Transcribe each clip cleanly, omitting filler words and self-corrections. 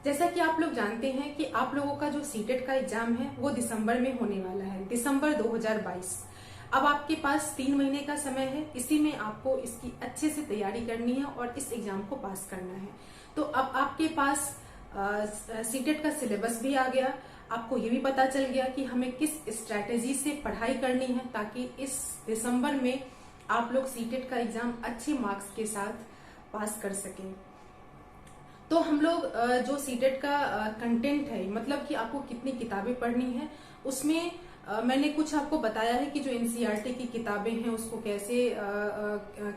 जैसा कि आप लोग जानते हैं कि आप लोगों का जो सीटेट का एग्जाम है वो दिसंबर में होने वाला है, दिसंबर 2022। अब आपके पास 3 महीने का समय है, इसी में आपको इसकी अच्छे से तैयारी करनी है और इस एग्जाम को पास करना है। तो अब आपके पास सीटेट का सिलेबस भी आ गया, आपको ये भी पता चल गया कि हमें किस स्ट्रैटेजी से पढ़ाई करनी है ताकि इस दिसंबर में आप लोग सीटेट का एग्जाम अच्छे मार्क्स के साथ पास कर सकें। तो हम लोग जो सीटेट का कंटेंट है, मतलब कि आपको कितनी किताबें पढ़नी है, उसमें मैंने कुछ आपको बताया है कि जो एनसीईआरटी की किताबें हैं उसको कैसे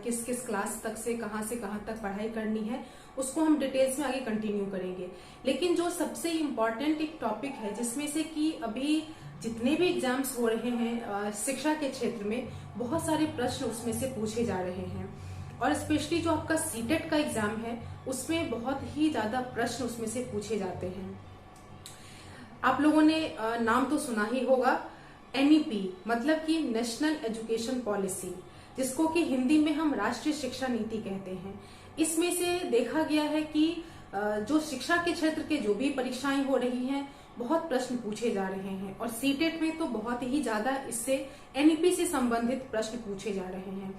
किस किस क्लास तक से कहां तक पढ़ाई करनी है, उसको हम डिटेल्स में आगे कंटिन्यू करेंगे। लेकिन जो सबसे इम्पोर्टेंट एक टॉपिक है जिसमें से कि अभी जितने भी एग्जाम्स हो रहे हैं शिक्षा के क्षेत्र में, बहुत सारे प्रश्न उसमें से पूछे जा रहे हैं और स्पेशली जो आपका सीटेट का एग्जाम है उसमें बहुत ही ज्यादा प्रश्न उसमें से पूछे जाते हैं। आप लोगों ने नाम तो सुना ही होगा, एनईपी मतलब कि नेशनल एजुकेशन पॉलिसी, जिसको कि हिंदी में हम राष्ट्रीय शिक्षा नीति कहते हैं। इसमें से देखा गया है कि जो शिक्षा के क्षेत्र के जो भी परीक्षाएं हो रही हैं बहुत प्रश्न पूछे जा रहे हैं और सीटेट में तो बहुत ही ज्यादा इससे एनईपी से संबंधित प्रश्न पूछे जा रहे हैं।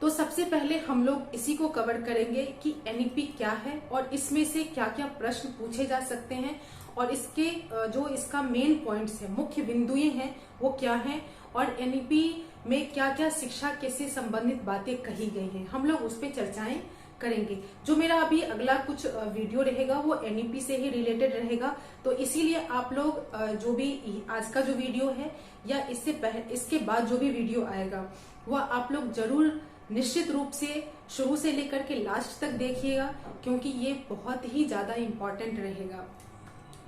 तो सबसे पहले हम लोग इसी को कवर करेंगे कि एनईपी क्या है और इसमें से क्या क्या प्रश्न पूछे जा सकते हैं और इसके जो इसका मेन पॉइंट्स है, मुख्य बिंदुएं हैं, वो क्या हैं और एनईपी में क्या क्या शिक्षा के से संबंधित बातें कही गई हैं, हम लोग उस पर चर्चाएं करेंगे। जो मेरा अभी अगला कुछ वीडियो रहेगा वो एनईपी से ही रिलेटेड रहेगा, तो इसीलिए आप लोग जो भी आज का जो वीडियो है या इसके बाद जो भी वीडियो आएगा वह आप लोग जरूर निश्चित रूप से शुरू से लेकर के लास्ट तक देखिएगा, क्योंकि ये बहुत ही ज्यादा इम्पोर्टेंट रहेगा।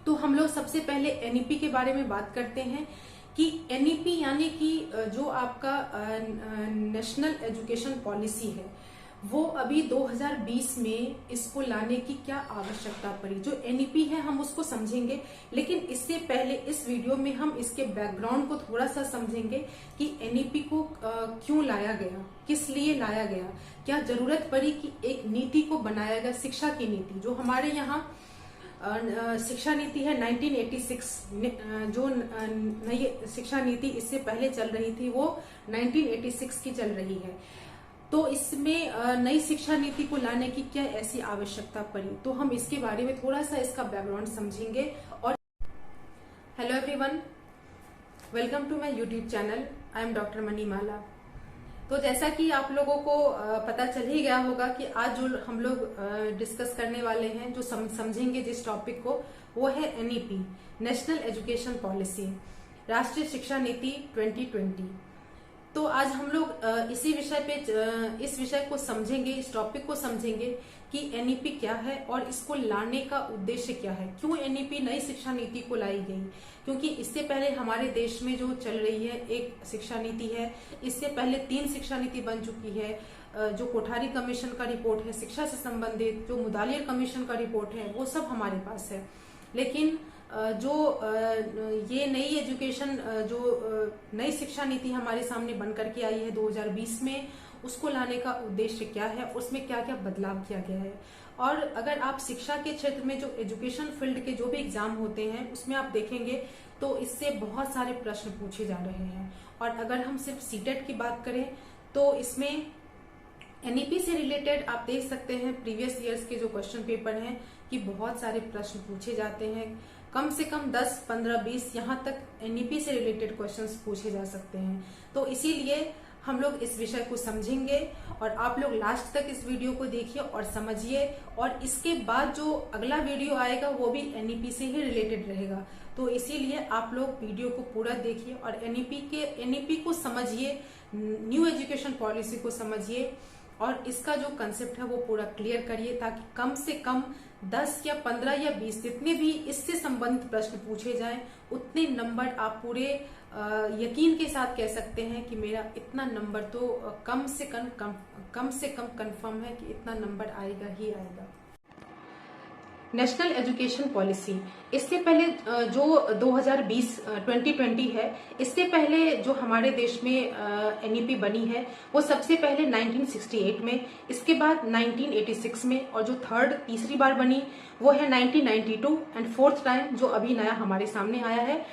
तो हम लोग सबसे पहले एनईपी के बारे में बात करते हैं कि एनईपी यानी कि जो आपका नेशनल एजुकेशन पॉलिसी है वो अभी 2020 में इसको लाने की क्या आवश्यकता पड़ी। जो एनईपी है हम उसको समझेंगे, लेकिन इससे पहले इस वीडियो में हम इसके बैकग्राउंड को थोड़ा सा समझेंगे कि एनईपी को क्यों लाया गया, किस लिए लाया गया, क्या जरूरत पड़ी कि एक नीति को बनाया गया, शिक्षा की नीति। जो हमारे यहाँ शिक्षा नीति है 1986, जो नई शिक्षा नीति इससे पहले चल रही थी वो 1986 की चल रही है। तो इसमें नई शिक्षा नीति को लाने की क्या ऐसी आवश्यकता पड़ी, तो हम इसके बारे में थोड़ा सा इसका बैकग्राउंड समझेंगे। और hello everyone, welcome to my YouTube channel, I am doctor Manimala. तो जैसा कि आप लोगों को पता चल ही गया होगा कि आज जो हम लोग डिस्कस करने वाले हैं, जो समझेंगे जिस टॉपिक को, वो है एनईपी, नेशनल एजुकेशन पॉलिसी, राष्ट्रीय शिक्षा नीति 2020। तो आज हम लोग इसी विषय पे इस विषय को समझेंगे, इस टॉपिक को समझेंगे कि एनईपी क्या है और इसको लाने का उद्देश्य क्या है, क्यों एनईपी नई शिक्षा नीति को लाई गई। क्योंकि इससे पहले हमारे देश में जो चल रही है एक शिक्षा नीति है, इससे पहले 3 शिक्षा नीति बन चुकी है। जो कोठारी कमीशन का रिपोर्ट है शिक्षा से संबंधित, जो मुदालियर कमीशन का रिपोर्ट है, वो सब हमारे पास है। लेकिन जो ये नई एजुकेशन जो नई शिक्षा नीति हमारे सामने बन करके आई है 2020 में, उसको लाने का उद्देश्य क्या है, उसमें क्या क्या बदलाव किया गया है। और अगर आप शिक्षा के क्षेत्र में जो एजुकेशन फील्ड के जो भी एग्जाम होते हैं उसमें आप देखेंगे तो इससे बहुत सारे प्रश्न पूछे जा रहे हैं। और अगर हम सिर्फ सीटेट की बात करें तो इसमें एनईपी से रिलेटेड आप देख सकते हैं प्रीवियस ईयर्स के जो क्वेश्चन पेपर हैं कि बहुत सारे प्रश्न पूछे जाते हैं, कम से कम 10, 15, 20 यहाँ तक एनईपी से रिलेटेड क्वेश्चंस पूछे जा सकते हैं। तो इसीलिए हम लोग इस विषय को समझेंगे और आप लोग लास्ट तक इस वीडियो को देखिए और समझिए। और इसके बाद जो अगला वीडियो आएगा वो भी एनईपी से ही रिलेटेड रहेगा, तो इसीलिए आप लोग वीडियो को पूरा देखिए और एनईपी को समझिए, न्यू एजुकेशन पॉलिसी को समझिए और इसका जो कंसेप्ट है वो पूरा क्लियर करिए, ताकि कम से कम 10 या 15 या 20 जितने भी इससे संबंधित प्रश्न पूछे जाएं उतने नंबर आप पूरे यकीन के साथ कह सकते हैं कि मेरा इतना नंबर तो कम से कम कंफर्म है कि इतना नंबर आएगा ही आएगा। नेशनल एजुकेशन पॉलिसी, इससे पहले जो 2020 है, इससे पहले जो हमारे देश में एनईपी बनी है वो सबसे पहले 1968 में, इसके बाद 1986 में, और जो तीसरी बार बनी वो है 1992 एंड फोर्थ टाइम जो अभी नया हमारे सामने आया है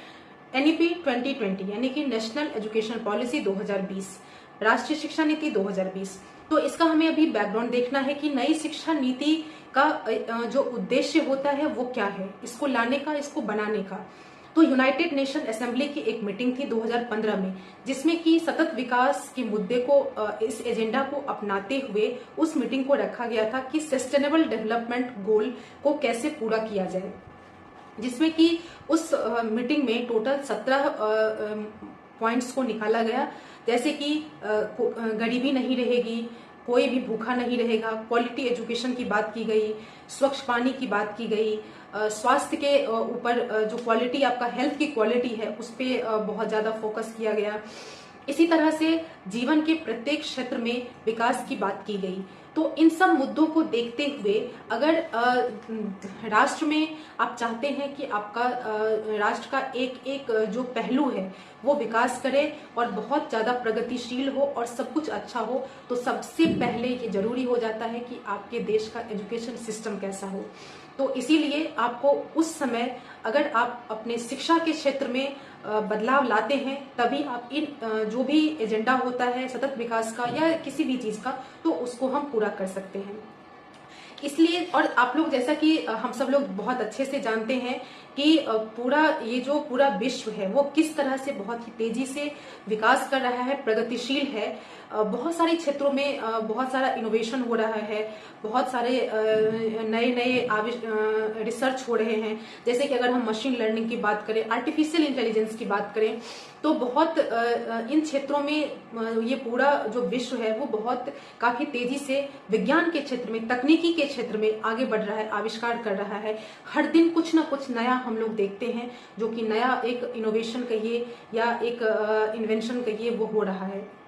एनईपी 2020 यानी कि नेशनल एजुकेशन पॉलिसी 2020, राष्ट्रीय शिक्षा नीति 2020। तो इसका हमें अभी बैकग्राउंड देखना है कि नई शिक्षा नीति का जो उद्देश्य होता है वो क्या है, इसको लाने का, इसको बनाने का। तो यूनाइटेड नेशन असेंबली की एक मीटिंग थी 2015 में, जिसमें कि सतत विकास के मुद्दे को, इस एजेंडा को अपनाते हुए उस मीटिंग को रखा गया था कि सस्टेनेबल डेवलपमेंट गोल को कैसे पूरा किया जाए, जिसमें कि उस मीटिंग में टोटल 17 पॉइंट्स को निकाला गया, जैसे कि गरीबी नहीं रहेगी, कोई भी भूखा नहीं रहेगा, क्वालिटी एजुकेशन की बात की गई, स्वच्छ पानी की बात की गई, स्वास्थ्य के ऊपर जो क्वालिटी, आपका हेल्थ की क्वालिटी है उस पर बहुत ज्यादा फोकस किया गया। इसी तरह से जीवन के प्रत्येक क्षेत्र में विकास की बात की गई। तो इन सब मुद्दों को देखते हुए अगर राष्ट्र में आप चाहते हैं कि आपका राष्ट्र का एक एक जो पहलू है वो विकास करे और बहुत ज्यादा प्रगतिशील हो और सब कुछ अच्छा हो, तो सबसे पहले ये जरूरी हो जाता है कि आपके देश का एजुकेशन सिस्टम कैसा हो। तो इसीलिए आपको उस समय अगर आप अपने शिक्षा के क्षेत्र में बदलाव लाते हैं, तभी आप इन जो भी एजेंडा होता है सतत विकास का या किसी भी चीज का, तो उसको हम पूरा कर सकते हैं। इसलिए, और आप लोग जैसा कि हम सब लोग बहुत अच्छे से जानते हैं कि ये जो पूरा विश्व है वो किस तरह से बहुत ही तेजी से विकास कर रहा है, प्रगतिशील है। बहुत सारे क्षेत्रों में बहुत सारा इनोवेशन हो रहा है, बहुत सारे नए नए रिसर्च हो रहे हैं। जैसे कि अगर हम मशीन लर्निंग की बात करें, आर्टिफिशियल इंटेलिजेंस की बात करें, तो बहुत इन क्षेत्रों में ये पूरा जो विश्व है वो बहुत काफी तेजी से विज्ञान के क्षेत्र में, तकनीकी के क्षेत्र में आगे बढ़ रहा है, आविष्कार कर रहा है। हर दिन कुछ ना कुछ नया हम लोग देखते हैं, जो कि नया एक इनोवेशन कहिए या एक इन्वेंशन कहिए वो हो रहा है।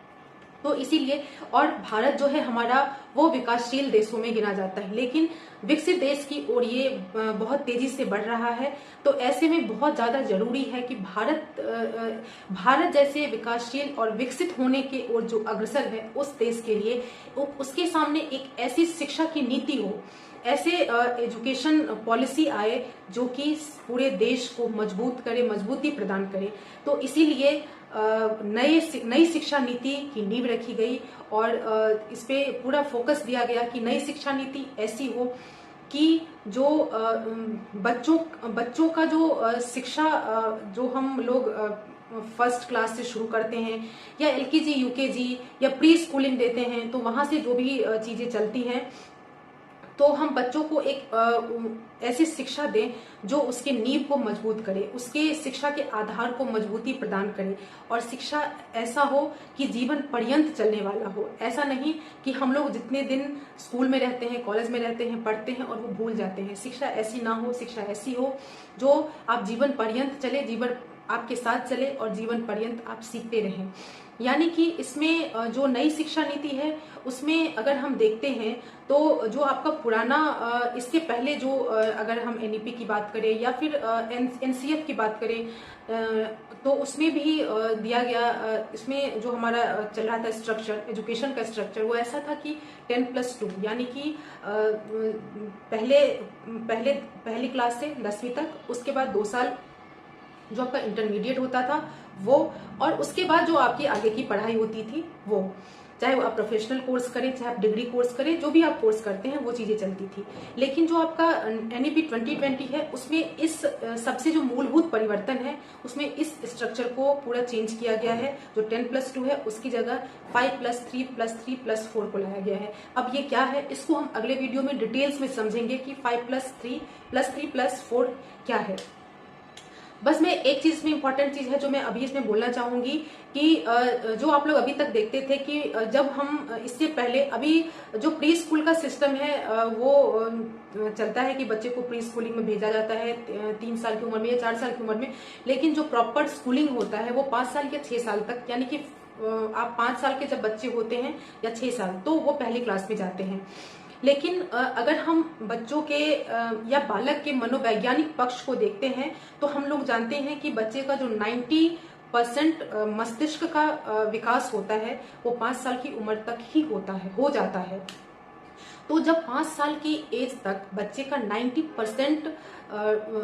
तो इसीलिए, और भारत जो है हमारा वो विकासशील देशों में गिना जाता है, लेकिन विकसित देश की ओर ये बहुत तेजी से बढ़ रहा है। तो ऐसे में बहुत ज्यादा जरूरी है कि भारत जैसे विकासशील और विकसित होने के ओर जो अग्रसर है उस देश के लिए उसके सामने एक ऐसी शिक्षा की नीति हो, ऐसे एजुकेशन पॉलिसी आए जो कि पूरे देश को मजबूत करे, मजबूती प्रदान करे। तो इसीलिए नई शिक्षा नीति की नींव रखी गई और इस पे पूरा फोकस दिया गया कि नई शिक्षा नीति ऐसी हो कि जो बच्चों का जो शिक्षा जो हम लोग फर्स्ट क्लास से शुरू करते हैं या एलकेजी, यूकेजी या प्री स्कूलिंग देते हैं, तो वहां से जो भी चीजें चलती हैं, तो हम बच्चों को एक ऐसी शिक्षा दें जो उसके नींव को मजबूत करे, उसके शिक्षा के आधार को मजबूती प्रदान करे, और शिक्षा ऐसा हो कि जीवन पर्यंत चलने वाला हो। ऐसा नहीं कि हम लोग जितने दिन स्कूल में रहते हैं, कॉलेज में रहते हैं, पढ़ते हैं और वो भूल जाते हैं। शिक्षा ऐसी ना हो, शिक्षा ऐसी हो जो आप जीवन पर्यंत चले, जीवन आपके साथ चले और जीवन पर्यंत आप सीखते रहें। यानी कि इसमें जो नई शिक्षा नीति है उसमें अगर हम देखते हैं तो जो आपका पुराना इससे पहले जो अगर हम एनईपी की बात करें या फिर एनसीएफ की बात करें तो उसमें भी दिया गया, इसमें जो हमारा चल रहा था स्ट्रक्चर, एजुकेशन का स्ट्रक्चर, वो ऐसा था कि 10+2 यानी कि पहली क्लास से 10वीं तक, उसके बाद 2 साल जो आपका इंटरमीडिएट होता था वो, और उसके बाद जो आपकी आगे की पढ़ाई होती थी वो, चाहे आप प्रोफेशनल कोर्स करें, चाहे आप डिग्री कोर्स करें, जो भी आप कोर्स करते हैं वो चीजें चलती थी। लेकिन जो आपका एनईपी 2020 है उसमें इस सबसे जो मूलभूत परिवर्तन है उसमें इस स्ट्रक्चर को पूरा चेंज किया गया है। जो 10+2 है उसकी जगह 5+3+3+4 को लाया गया है। अब ये क्या है, इसको हम अगले वीडियो में डिटेल्स में समझेंगे कि 5+3+3+4 क्या है। बस मैं एक चीज में इंपॉर्टेंट चीज है जो मैं अभी इसमें बोलना चाहूंगी कि जो आप लोग अभी तक देखते थे कि जब हम इससे पहले, अभी जो प्री स्कूल का सिस्टम है वो चलता है कि बच्चे को प्री स्कूलिंग में भेजा जाता है 3 साल की उम्र में या 4 साल की उम्र में, लेकिन जो प्रॉपर स्कूलिंग होता है वो 5 साल या 6 साल तक, यानी कि आप 5 साल के जब बच्चे होते हैं या 6 साल तो वो पहली क्लास में जाते हैं। लेकिन अगर हम बच्चों के या बालक के मनोवैज्ञानिक पक्ष को देखते हैं तो हम लोग जानते हैं कि बच्चे का जो 90% मस्तिष्क का विकास होता है वो 5 साल की उम्र तक ही हो जाता है। तो जब 5 साल की एज तक बच्चे का 90%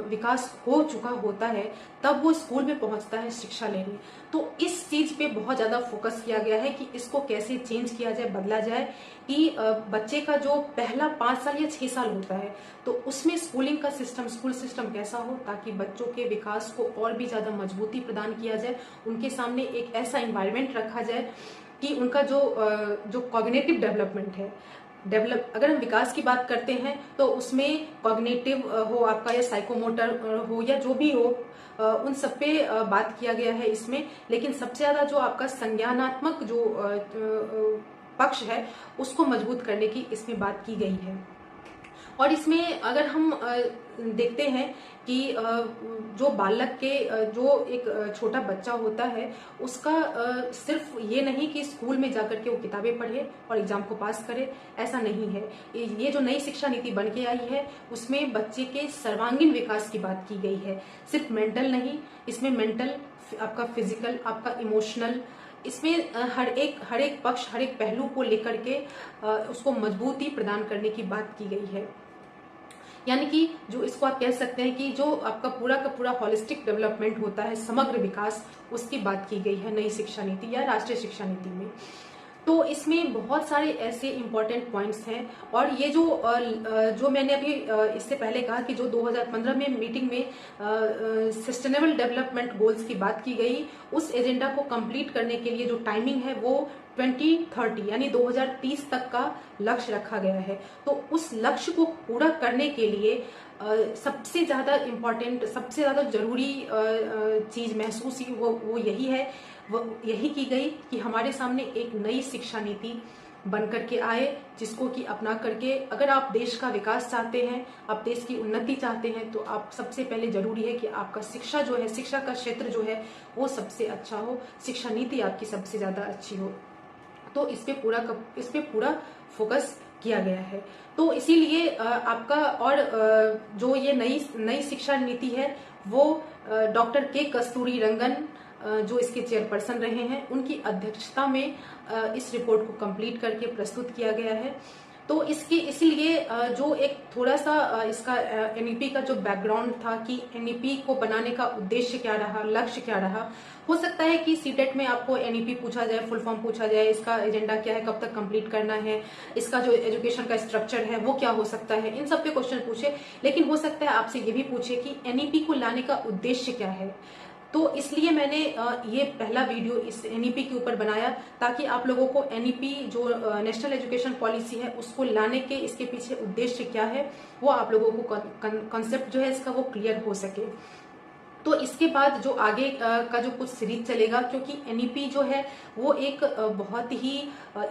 विकास हो चुका होता है तब वो स्कूल में पहुंचता है शिक्षा लेने। तो इस चीज पे बहुत ज्यादा फोकस किया गया है कि इसको कैसे चेंज किया जाए, बदला जाए कि बच्चे का जो पहला 5 साल या 6 साल होता है तो उसमें स्कूलिंग का सिस्टम, स्कूल सिस्टम कैसा हो ताकि बच्चों के विकास को और भी ज्यादा मजबूती प्रदान किया जाए। उनके सामने एक ऐसा इन्वायरमेंट रखा जाए कि उनका जो कॉग्निटिव डेवलपमेंट है, अगर हम विकास की बात करते हैं तो उसमें कॉग्निटिव हो आपका या साइकोमोटर हो या जो भी हो, उन सब पे बात किया गया है इसमें। लेकिन सबसे ज्यादा जो आपका संज्ञानात्मक जो पक्ष है उसको मजबूत करने की इसमें बात की गई है। और इसमें अगर हम देखते हैं कि जो बालक के जो एक छोटा बच्चा होता है उसका सिर्फ ये नहीं कि स्कूल में जाकर के वो किताबें पढ़े और एग्जाम को पास करे, ऐसा नहीं है। ये जो नई शिक्षा नीति बन के आई है उसमें बच्चे के सर्वांगीण विकास की बात की गई है, सिर्फ मेंटल नहीं, इसमें मेंटल, आपका फिजिकल, आपका इमोशनल, इसमें हर एक पक्ष, हर एक पहलू को लेकर के उसको मजबूती प्रदान करने की बात की गई है। यानी कि जो इसको आप कह सकते हैं कि जो आपका पूरा का पूरा हॉलिस्टिक डेवलपमेंट होता है, समग्र विकास, उसकी बात की गई है नई शिक्षा नीति या राष्ट्रीय शिक्षा नीति में। तो इसमें बहुत सारे ऐसे इंपॉर्टेंट पॉइंट्स हैं। और ये जो मैंने अभी इससे पहले कहा कि जो 2015 में मीटिंग में सस्टेनेबल डेवलपमेंट गोल्स की बात की गई, उस एजेंडा को कंप्लीट करने के लिए जो टाइमिंग है वो 2030 यानी 2030 तक का लक्ष्य रखा गया है। तो उस लक्ष्य को पूरा करने के लिए सबसे ज्यादा इम्पोर्टेंट, सबसे ज्यादा जरूरी चीज महसूस ही वो यही है, वो यही की गई कि हमारे सामने एक नई शिक्षा नीति बन करके आए, जिसको कि अपना करके अगर आप देश का विकास चाहते हैं, आप देश की उन्नति चाहते हैं, तो आप सबसे पहले जरूरी है कि आपका शिक्षा जो है, शिक्षा का क्षेत्र जो है वो सबसे अच्छा हो, शिक्षा नीति आपकी सबसे ज्यादा अच्छी हो। तो इस पे पूरा फोकस किया गया है। तो इसीलिए आपका और जो ये नई शिक्षा नीति है वो डॉक्टर के कस्तूरी रंगन जो इसके चेयरपर्सन रहे हैं, उनकी अध्यक्षता में इस रिपोर्ट को कंप्लीट करके प्रस्तुत किया गया है। तो इसीलिए जो एक थोड़ा सा इसका एनईपी का जो बैकग्राउंड था कि एनईपी को बनाने का उद्देश्य क्या रहा, लक्ष्य क्या रहा। हो सकता है कि सीटेट में आपको एनईपी पूछा जाए, फुल फॉर्म पूछा जाए, इसका एजेंडा क्या है, कब तक कंप्लीट करना है, इसका जो एजुकेशन का स्ट्रक्चर है वो क्या हो सकता है, इन सब पे क्वेश्चन पूछे। लेकिन हो सकता है आपसे ये भी पूछे कि एनईपी को लाने का उद्देश्य क्या है। तो इसलिए मैंने ये पहला वीडियो इस एनईपी के ऊपर बनाया ताकि आप लोगों को एनईपी जो नेशनल एजुकेशन पॉलिसी है उसको लाने के इसके पीछे उद्देश्य क्या है वो आप लोगों को कॉन्सेप्ट जो है इसका वो क्लियर हो सके। तो इसके बाद जो आगे का जो कुछ सीरीज चलेगा, क्योंकि एनईपी जो है वो एक बहुत ही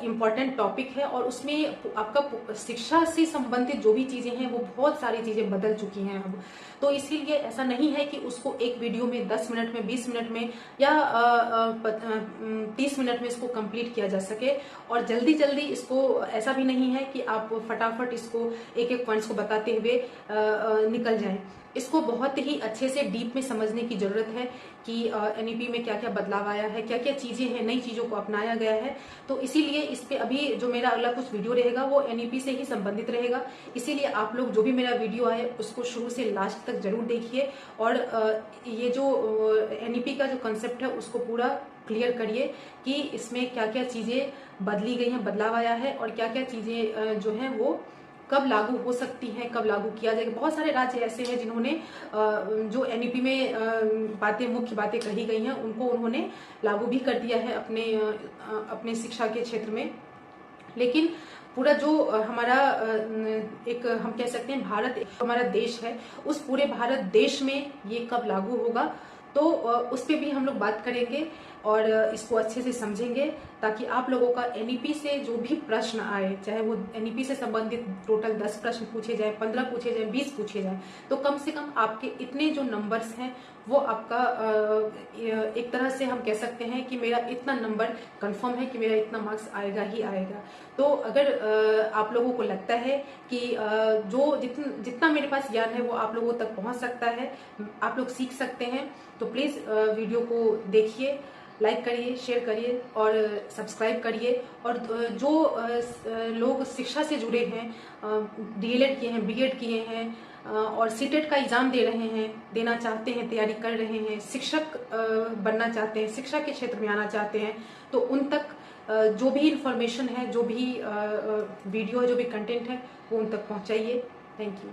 इम्पोर्टेंट टॉपिक है और उसमें आपका शिक्षा से संबंधित जो भी चीजें हैं वो बहुत सारी चीजें बदल चुकी हैं अब। तो इसीलिए ऐसा नहीं है कि उसको एक वीडियो में 10 मिनट में, 20 मिनट में या 30 मिनट में इसको कंप्लीट किया जा सके। और जल्दी जल्दी इसको ऐसा भी नहीं है कि आप फटाफट इसको एक एक पॉइंट्स को बताते हुए निकल जाएं। इसको बहुत ही अच्छे से डीप में समझने की जरूरत है कि एनईपी में क्या क्या बदलाव आया है, क्या क्या चीजें हैं, नई चीजों को अपनाया गया है। तो इसीलिए इस पे अभी जो मेरा अगला कुछ वीडियो रहेगा वो एनईपी से ही संबंधित रहेगा। इसीलिए आप लोग जो भी मेरा वीडियो आए उसको शुरू से लास्ट तक जरूर देखिए और ये जो एनईपी का जो कंसेप्ट है उसको पूरा क्लियर करिए कि इसमें क्या क्या चीजें बदली गई हैं, बदलाव आया है और क्या क्या चीजें जो हैं वो कब लागू हो सकती हैं, कब लागू किया जाएगा। बहुत सारे राज्य ऐसे हैं जिन्होंने जो एनईपी में मुख्य बातें कही गई हैं उनको उन्होंने लागू भी कर दिया है अपने शिक्षा के क्षेत्र में। लेकिन पूरा जो हमारा एक हम कह सकते हैं भारत हमारा देश है, उस पूरे भारत देश में ये कब लागू होगा तो उस पे भी हम लोग बात करेंगे। और इसको अच्छे से समझेंगे, ताकि आप लोगों का एनईपी से जो भी प्रश्न आए, चाहे वो एनईपी से संबंधित टोटल 10 प्रश्न पूछे जाए, 15 पूछे जाए, 20 पूछे जाए, तो कम से कम आपके इतने जो नंबर्स हैं वो आपका एक तरह से हम कह सकते हैं कि मेरा इतना नंबर कंफर्म है कि मेरा इतना मार्क्स आएगा ही आएगा। तो अगर आप लोगों को लगता है कि जो जितना मेरे पास ज्ञान है वो आप लोगों तक पहुंच सकता है, आप लोग सीख सकते हैं, तो प्लीज वीडियो को देखिए, लाइक करिए, शेयर करिए और सब्सक्राइब करिए। और जो लोग शिक्षा से जुड़े हैं, डीएलएड किए हैं, बीएड किए हैं और सीटेट का एग्जाम दे रहे हैं, देना चाहते हैं, तैयारी कर रहे हैं, शिक्षक बनना चाहते हैं, शिक्षा के क्षेत्र में आना चाहते हैं, तो उन तक जो भी इंफॉर्मेशन है, जो भी वीडियो है, जो भी कंटेंट है, वो उन तक पहुंचाइए। Thank you.